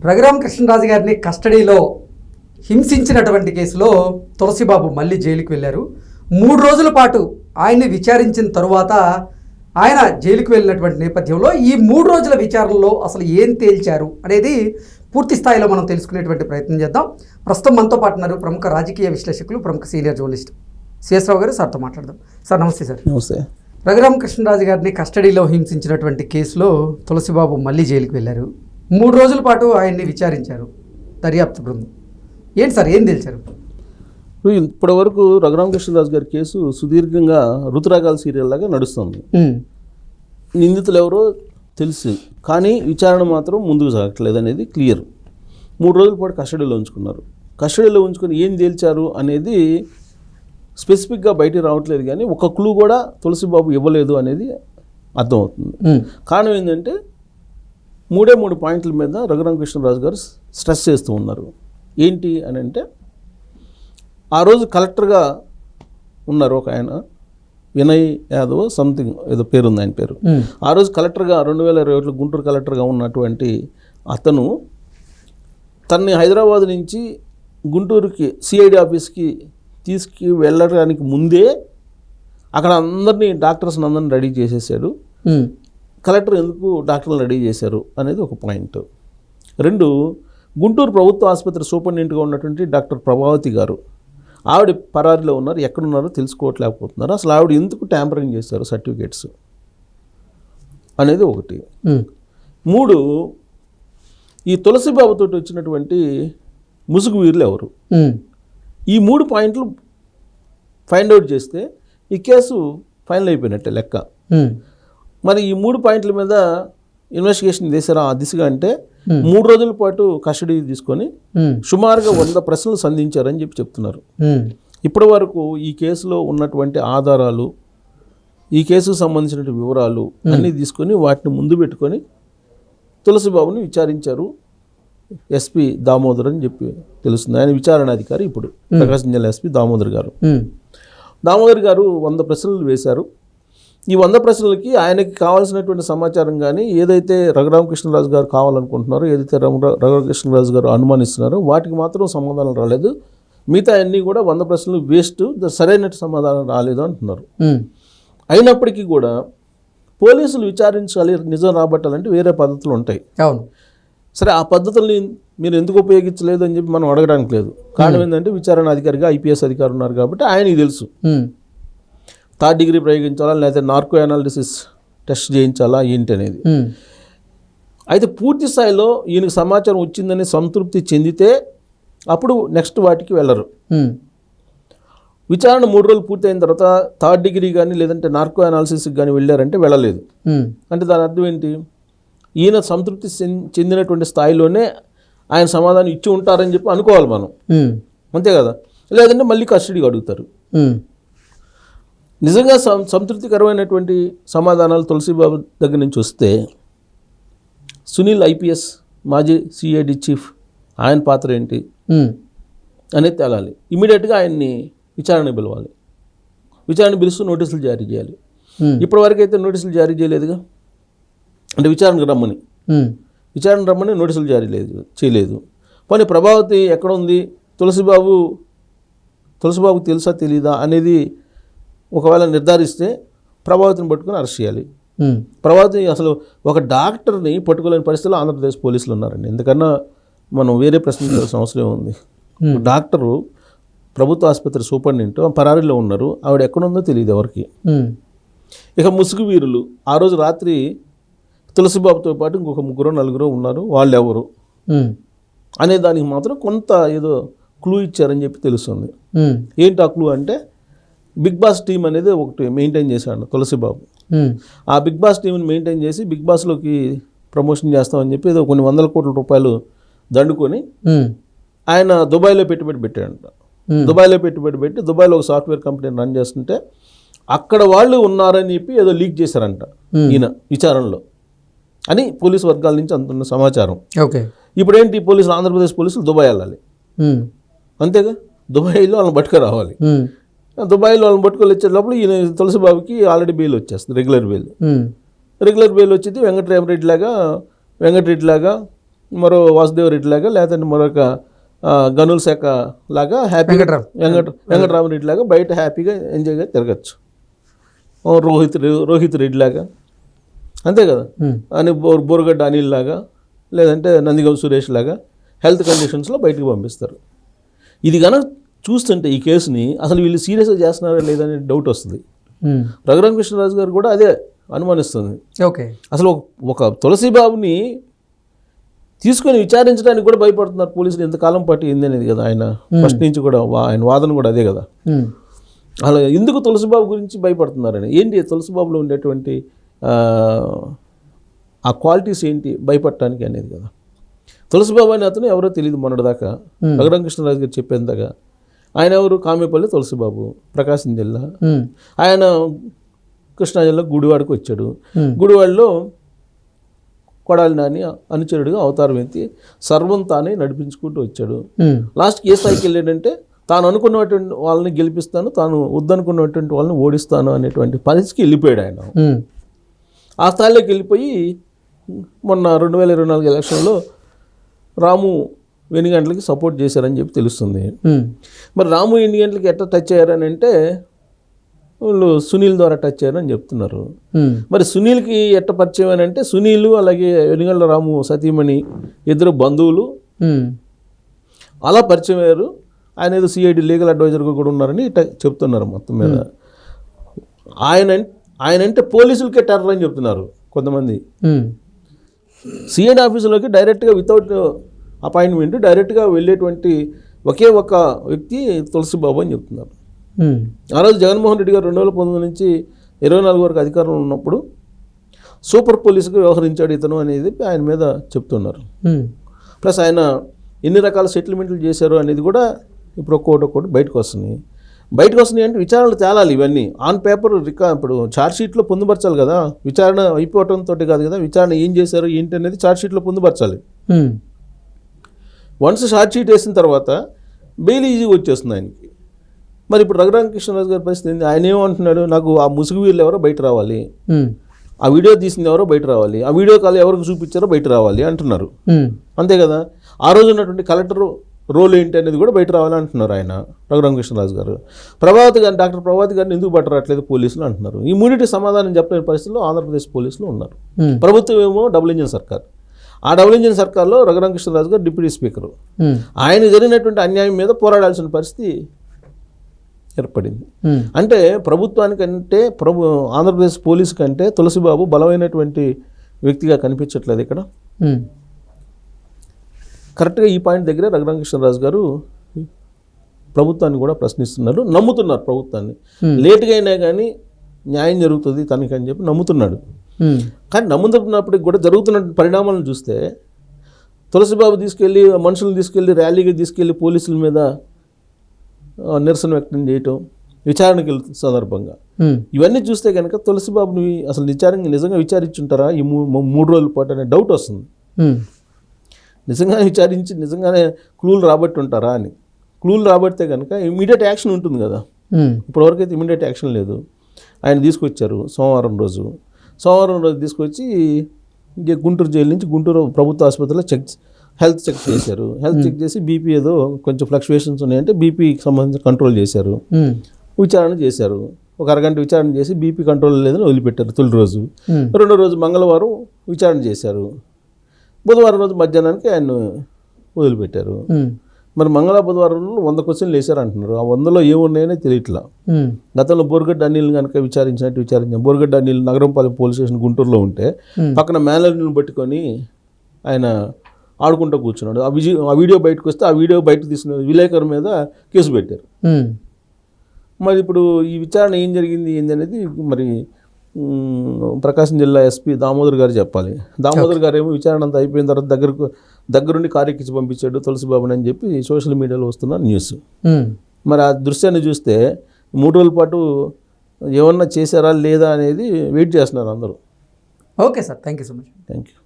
రఘురామకృష్ణరాజు గారిని కస్టడీలో హింసించినటువంటి కేసులో తులసిబాబు మళ్ళీ జైలుకి వెళ్ళారు. 3 రోజుల పాటు ఆయన్ని విచారించిన తరువాత ఆయన జైలుకి వెళ్ళినటువంటి నేపథ్యంలో ఈ 3 రోజుల విచారణలో అసలు ఏం తేల్చారు అనేది పూర్తి స్థాయిలో మనం తెలుసుకునేటువంటి ప్రయత్నం చేద్దాం. ప్రస్తుతం మనతో పాటు ఉన్నారు ప్రముఖ రాజకీయ విశ్లేషకులు, ప్రముఖ సీనియర్ జర్నలిస్ట్ శేషరావు గారు. సార్తో మాట్లాడదాం. సార్ నమస్తే. సార్ నమస్తే. రఘురామకృష్ణరాజు గారిని కస్టడీలో హింసించినటువంటి కేసులో తులసిబాబు మళ్ళీ జైలుకి వెళ్ళారు. 3 రోజుల పాటు ఆయన్ని విచారించారు దర్యాప్తు బృందం. ఏంటి సార్, ఏం తెలిసారు? ఇప్పటి వరకు రఘురామకృష్ణరాజు గారి కేసు సుదీర్ఘంగా ఋతురాగాల సీరియల్ లాగా నడుస్తుంది. నిందితులు ఎవరో తెలుసు, కానీ విచారణ మాత్రం ముందుకు సాగట్లేదు అనేది క్లియర్. 3 రోజుల పాటు కస్టడీలో ఉంచుకున్నారు. కస్టడీలో ఉంచుకొని ఏం తేల్చారు అనేది స్పెసిఫిక్గా బయటికి రావట్లేదు, కానీ ఒక క్లూ కూడా తులసిబాబు ఇవ్వలేదు అనేది అర్థమవుతుంది. కారణం ఏంటంటే 3 పాయింట్ల మీద రఘురామకృష్ణరాజు గారు స్ట్రెస్ చేస్తూ ఉన్నారు. ఏంటి అని అంటే, ఆ రోజు కలెక్టర్గా ఉన్నారు ఒక ఆయన, వినయ్ యాదవ్ సంథింగ్ ఏదో పేరుంది ఆయన పేరు. ఆ రోజు కలెక్టర్గా 2021 గుంటూరు కలెక్టర్గా ఉన్నటువంటి అతను తనని హైదరాబాద్ నుంచి గుంటూరుకి సిఐడి ఆఫీస్కి తీసుకు వెళ్ళడానికి ముందే అక్కడ డాక్టర్స్ని అందరినీ రెడీ చేసేసాడు. కలెక్టర్ ఎందుకు డాక్టర్లను రెడీ చేశారు అనేది ఒక పాయింట్. 2, గుంటూరు ప్రభుత్వ ఆసుపత్రి సూపరింటెండెంట్గా ఉన్నటువంటి డాక్టర్ ప్రభావతి గారు, ఆవిడ పరారీలో ఉన్నారు, ఎక్కడున్నారో తెలుసుకోవట్లేకపోతున్నారు. అసలు ఆవిడ ఎందుకు ట్యాంపరింగ్ చేశారు సర్టిఫికేట్స్ అనేది ఒకటి. 3, ఈ తులసిబాబుతో వచ్చినటువంటి ముసుగు వీరులు ఎవరు? ఈ 3 పాయింట్లు ఫైండ్ అవుట్ చేస్తే ఈ కేసు ఫైనల్ అయిపోయినట్టే లెక్క. మరి ఈ 3 పాయింట్ల మీద ఇన్వెస్టిగేషన్ చేశారా ఆ దిశగా అంటే 3 రోజుల పాటు కస్టడీ తీసుకొని సుమారుగా 100 ప్రశ్నలు సంధించారని చెప్తున్నారు. ఇప్పటి వరకు ఈ కేసులో ఉన్నటువంటి ఆధారాలు, ఈ కేసుకు సంబంధించిన వివరాలు అన్నీ తీసుకొని వాటిని ముందు పెట్టుకొని తులసిబాబుని విచారించారు ఎస్పీ దామోదర్ అని చెప్పి తెలుస్తుంది. ఆయన విచారణాధికారి ఇప్పుడు ప్రకాశం జిల్లా ఎస్పీ దామోదర్ గారు. దామోదర్ గారు 100 ప్రశ్నలు వేశారు. ఈ 100 ప్రశ్నలకి ఆయనకి కావాల్సినటువంటి సమాచారం కానీ, ఏదైతే రఘురామకృష్ణరాజు గారు కావాలనుకుంటున్నారో, ఏదైతే రఘురామకృష్ణరాజు గారు అనుమానిస్తున్నారో వాటికి మాత్రం సమాధానం రాలేదు. మిగతా అన్నీ కూడా 100 ప్రశ్నలు వేస్ట్, సరైన సమాధానం రాలేదు అంటున్నారు. అయినప్పటికీ కూడా పోలీసులు విచారించాలి, నిజం రాబట్టాలంటే వేరే పద్ధతులు ఉంటాయి. అవును, సరే, ఆ పద్ధతుల్ని మీరు ఎందుకు ఉపయోగించలేదు అని చెప్పి మనం అడగడానికి లేదు. కారణం ఏంటంటే విచారణ అధికారిగా ఐపీఎస్ అధికారి ఉన్నారు కాబట్టి ఆయనకి తెలుసు 3rd డిగ్రీ ప్రయోగించాలా లేకపోతే నార్కో అనాలిసిస్ టెస్ట్ చేయించాలా ఏంటి అనేది. అయితే పూర్తి స్థాయిలో ఈయనకు సమాచారం వచ్చిందని సంతృప్తి చెందితే అప్పుడు నెక్స్ట్ వాటికి వెళ్ళరు. విచారణ 3 రోజులు పూర్తయిన తర్వాత 3rd డిగ్రీ కానీ లేదంటే నార్కో అనాలిసిస్కి కానీ వెళ్ళారంటే వెళ్ళలేదు. అంటే దాని అర్థం ఏంటి? ఈయన సంతృప్తి చెందినటువంటి స్థాయిలోనే ఆయన సమాధానం ఇచ్చి ఉంటారని చెప్పి అనుకోవాలి మనం, అంతే కదా. లేదంటే మళ్ళీ కస్టడీకి అడుగుతారు. నిజంగా సంతృప్తికరమైనటువంటి సమాధానాలు తులసిబాబు దగ్గర నుంచి వస్తే సునీల్ ఐపీఎస్ మాజీ సిఐడి చీఫ్, ఆయన పాత్ర ఏంటి అనేది తేలాలి. ఇమీడియట్గా ఆయన్ని విచారణ పిలవాలి. విచారణ పిలుస్తూ నోటీసులు జారీ చేయాలి. ఇప్పటివరకు అయితే నోటీసులు జారీ చేయలేదుగా, అంటే విచారణకు రమ్మని నోటీసులు జారీ చేయలేదు. పోనీ ప్రభావతి ఎక్కడ ఉంది, తులసిబాబుకి తెలుసా తెలీదా అనేది ఒకవేళ నిర్ధారిస్తే ప్రభావతిని పట్టుకుని అరెస్ట్ చేయాలి. ప్రభావతి అసలు ఒక డాక్టర్ని పట్టుకోలేని పరిస్థితిలో ఆంధ్రప్రదేశ్ పోలీసులు ఉన్నారండి. ఎందుకన్నా మనం వేరే ప్రశ్నించాల్సిన అవసరం ఉంది. డాక్టరు ప్రభుత్వ ఆసుపత్రి సూపరింటెండెంట్ పరారీలో ఉన్నారు, ఆవిడ ఎక్కడుందో తెలియదు ఎవరికి. ఇక ముసుగు వీరులు ఆ రోజు రాత్రి తులసిబాబుతో పాటు ఇంకొక 3-4 ఉన్నారు, వాళ్ళు ఎవరు అనే దానికి మాత్రం కొంత ఏదో క్లూ ఇచ్చారని చెప్పి తెలుస్తుంది. ఏంటి ఆ క్లూ అంటే, బిగ్ బాస్ టీం అనేది ఒకటి మెయింటైన్ చేశాడు తులసిబాబు. ఆ బిగ్ బాస్ టీంని మెయింటైన్ చేసి బిగ్ బాస్లోకి ప్రమోషన్ చేస్తామని చెప్పి ఏదో కొన్ని 100 కోట్ల రూపాయలు దండుకొని ఆయన దుబాయ్లో పెట్టుబడి పెట్టాడంట. దుబాయ్లో పెట్టుబడి పెట్టి దుబాయ్లో ఒక సాఫ్ట్వేర్ కంపెనీని రన్ చేస్తుంటే అక్కడ వాళ్ళు ఉన్నారని చెప్పి ఏదో లీక్ చేశారంట ఈయన విచారణలో అని పోలీసు వర్గాల నుంచి అందుతున్న సమాచారం. ఇప్పుడు ఏంటి, ఆంధ్రప్రదేశ్ పోలీసులు దుబాయ్ వెళ్ళాలి, అంతేగా. దుబాయ్లో వాళ్ళని పట్టుకు రావాలి. దుబాయ్లో వాళ్ళని పట్టుకొని వచ్చే లోపల ఈయన తులసిబాబుకి ఆల్రెడీ బెయిల్ వచ్చేస్తుంది, రెగ్యులర్ బెయిల్ వచ్చింది. వెంకటరెడ్డి లాగా మరో వాసుదేవ రెడ్డి లాగా, లేదంటే మరొక గనుల శాఖ లాగా హ్యాపీగా వెంకటరామరెడ్డి లాగా బయట హ్యాపీగా ఎంజాయ్గా తిరగచ్చు. రోహిత్ రెడ్డి లాగా, అంతే కదా, అని బోరగడ్డ అనిల్ లాగా, లేదంటే నందిగం సురేష్ లాగా హెల్త్ కండిషన్స్లో బయటకు పంపిస్తారు. ఇది కనుక చూస్తుంటే ఈ కేసుని అసలు వీళ్ళు సీరియస్గా చేస్తున్నారా లేదనే డౌట్ వస్తుంది. రఘురామకృష్ణరాజు గారు కూడా అదే అనుమానిస్తుంది. ఓకే, అసలు ఒక తులసిబాబుని తీసుకొని విచారించడానికి కూడా భయపడుతున్నారు పోలీసులు. ఎంతకాలం పాటు ఏంది అనేది కదా ఆయన ఫస్ట్ నుంచి కూడా ఆయన వాదన కూడా అదే కదా. అలా ఎందుకు తులసిబాబు గురించి భయపడుతున్నారని, ఏంటి తులసిబాబులో ఉండేటువంటి ఆ క్వాలిటీస్ ఏంటి భయపడటానికి అనేది కదా. తులసిబాబు అనే అతను ఎవరో తెలియదు మొన్నటిదాకా. రఘురామకృష్ణరాజు గారు చెప్పేందాకా ఆయన ఎవరు, కామేపల్లి తులసిబాబు, ప్రకాశం జిల్లా. ఆయన కృష్ణా జిల్లా గుడివాడకు వచ్చాడు. గుడివాడలో కొడాలి నాని అనుచరుడిగా అవతారం ఎత్తి సర్వం తానే నడిపించుకుంటూ వచ్చాడు. లాస్ట్కి ఏ స్థాయికి వెళ్ళాడంటే తాను అనుకున్నటువంటి వాళ్ళని గెలిపిస్తాను, తాను వద్దనుకున్నటువంటి వాళ్ళని ఓడిస్తాను అనేటువంటి పరిస్థితికి వెళ్ళిపోయాడు ఆయన. ఆ స్థాయిలోకి వెళ్ళిపోయి మొన్న 2024 ఎలక్షన్లో రాము వెనుగంటలకి సపోర్ట్ చేశారని చెప్పి తెలుస్తుంది. మరి రాము వెనుగంటలకి ఎట్లా టచ్ అయ్యారని అంటే వాళ్ళు సునీల్ ద్వారా టచ్ అయ్యారని చెప్తున్నారు. మరి సునీల్కి ఎట్ట పరిచయం అని అంటే సునీల్ అలాగే వెనుగండ్ల రాము సతీమణి ఇద్దరు బంధువులు, అలా పరిచయం అయ్యారు. ఆయన ఏదో సిఐడి లీగల్ అడ్వైజర్గా కూడా ఉన్నారని చెప్తున్నారు. మొత్తం మీద ఆయనంటే పోలీసులకే టెర్రర్ అని చెప్తున్నారు కొంతమంది. సిఐడి ఆఫీసులోకి డైరెక్ట్గా వితౌట్ అపాయింట్మెంట్ డైరెక్ట్గా వెళ్ళేటువంటి ఒకే ఒక వ్యక్తి తులసిబాబు అని చెప్తున్నారు. ఆ రోజు జగన్మోహన్ రెడ్డి గారు 2019 నుంచి 24 వరకు అధికారంలో ఉన్నప్పుడు సూపర్ పోలీసుగా వ్యవహరించాడు ఇతను అనేది ఆయన మీద చెప్తున్నారు. ప్లస్ ఆయన ఎన్ని రకాల సెటిల్మెంట్లు చేశారు అనేది కూడా ఇప్పుడు ఒక్కొక్కటి బయటకు వస్తున్నాయి అంటే విచారణలు తేలాలి. ఇవన్నీ ఆన్ పేపర్ ఇప్పుడు ఛార్జ్షీట్లో పొందుపరచాలి కదా. విచారణ అయిపోవడంతో కాదు కదా, విచారణ ఏం చేశారు ఏంటి అనేది ఛార్జ్షీట్లో పొందుపరచాలి. వన్స్ ఛార్జ్షీట్ వేసిన తర్వాత బెయిల్ ఈజీగా వచ్చేస్తుంది ఆయనకి. మరి ఇప్పుడు రఘురామకృష్ణరాజు గారి పరిస్థితి ఏంది? ఆయన ఏమంటున్నాడు, నాకు ఆ ముసుగు వీళ్ళు ఎవరో బయట రావాలి, ఆ వీడియో తీసింది ఎవరో బయట రావాలి, ఆ వీడియో కాల్ ఎవరికి చూపించారో బయట రావాలి అంటున్నారు. అంతే కదా. ఆ రోజు ఉన్నటువంటి కలెక్టర్ రోల్ ఏంటి అనేది కూడా బయట రావాలి అంటున్నారు ఆయన రఘురామకృష్ణరాజు గారు. డాక్టర్ ప్రభావతి గారిని ఎందుకు పట్టరాట్లేదు పోలీసులు అంటున్నారు. ఈ మూడింటి సమాధానం చెప్పలేని పరిస్థితుల్లో ఆంధ్రప్రదేశ్ పోలీసులు ఉన్నారు. ప్రభుత్వం ఏమో డబుల్ ఇంజిన్ సర్కార్. ఆ డబుల్ ఇంజిన్ సర్కార్లో రఘురామకృష్ణరాజు గారు డిప్యూటీ స్పీకరు. ఆయన జరిగినటువంటి అన్యాయం మీద పోరాడాల్సిన పరిస్థితి ఏర్పడింది. అంటే ప్రభుత్వానికంటే ఆంధ్రప్రదేశ్ పోలీసు కంటే తులసిబాబు బలమైనటువంటి వ్యక్తిగా కనిపించట్లేదు ఇక్కడ. కరెక్ట్గా ఈ పాయింట్ దగ్గర రఘురామకృష్ణరాజు గారు ప్రభుత్వాన్ని కూడా ప్రశ్నిస్తున్నారు, నమ్ముతున్నారు ప్రభుత్వాన్ని. లేటుగా అయినా కానీ న్యాయం జరుగుతుంది తనకి అని చెప్పి నమ్ముతున్నాడు. కానీ నమ్ముతున్నప్పటికి కూడా జరుగుతున్న పరిణామాలను చూస్తే తులసిబాబు మనుషులను తీసుకెళ్ళి ర్యాలీగా తీసుకెళ్ళి పోలీసుల మీద నిరసన వ్యక్తం చేయటం, విచారణకి వెళ్తున్న సందర్భంగా ఇవన్నీ చూస్తే కనుక తులసిబాబుని అసలు నిజంగా విచారించుంటారా ఈ 3 రోజుల పాటు అనే డౌట్ వస్తుంది. నిజంగానే విచారించి నిజంగానే క్లూలు రాబట్టి ఉంటారా అని. క్లూలు రాబడితే కనుక ఇమీడియట్ యాక్షన్ ఉంటుంది కదా. ఇప్పటివరకు అయితే ఇమీడియట్ యాక్షన్ లేదు. ఆయన తీసుకొచ్చారు సోమవారం రోజు తీసుకొచ్చి గుంటూరు జైలు నుంచి గుంటూరు ప్రభుత్వ ఆసుపత్రిలో హెల్త్ చెక్ చేశారు. హెల్త్ చెక్ చేసి బీపీ ఏదో కొంచెం ఫ్లక్చువేషన్స్ ఉన్నాయంటే బీపీకి సంబంధించి కంట్రోల్ చేశారు. విచారణ చేశారు. ఒక అరగంట విచారణ చేసి బీపీ కంట్రోల్ లేదని వదిలిపెట్టారు తొలి రోజు. రెండో రోజు మంగళవారం విచారణ చేశారు. బుధవారం రోజు మధ్యాహ్నానికి ఆయన వదిలిపెట్టారు. మరి బుధవారం 100 క్వశ్చన్లు వేశారు అంటున్నారు. ఆ 100లో ఏమున్నాయనే తెలియట్లా. గతంలో బోరగడ్డ అనిల్ కనుక విచారించారు. బోరగడ్డ అనిల్ నగరంపాలెం పోలీస్ స్టేషన్ గుంటూరులో ఉంటే పక్కన మేనర్ని పట్టుకొని ఆయన ఆడుకుంటూ కూర్చున్నాడు. ఆ వీడియో బయటకు వస్తే ఆ వీడియో బయటకు తీసుకున్న విలేకరు మీద కేసు పెట్టారు. మరి ఇప్పుడు ఈ విచారణ ఏం జరిగింది ఏంది అనేది మరి ప్రకాశం జిల్లా ఎస్పీ దామోదర్ గారు చెప్పాలి. దామోదర్ గారు ఏమో విచారణ అంతా అయిపోయిన తర్వాత దగ్గరుండి కారెక్కించి పంపించాడు తులసిబాబుని అని చెప్పి సోషల్ మీడియాలో వస్తున్న న్యూస్. మరి ఆ దృశ్యాన్ని చూస్తే 3 రోజుల పాటు ఏమన్నా చేశారా లేదా అనేది వెయిట్ చేస్తున్నారు అందరూ. Okay sir, thank you so much. Thank you.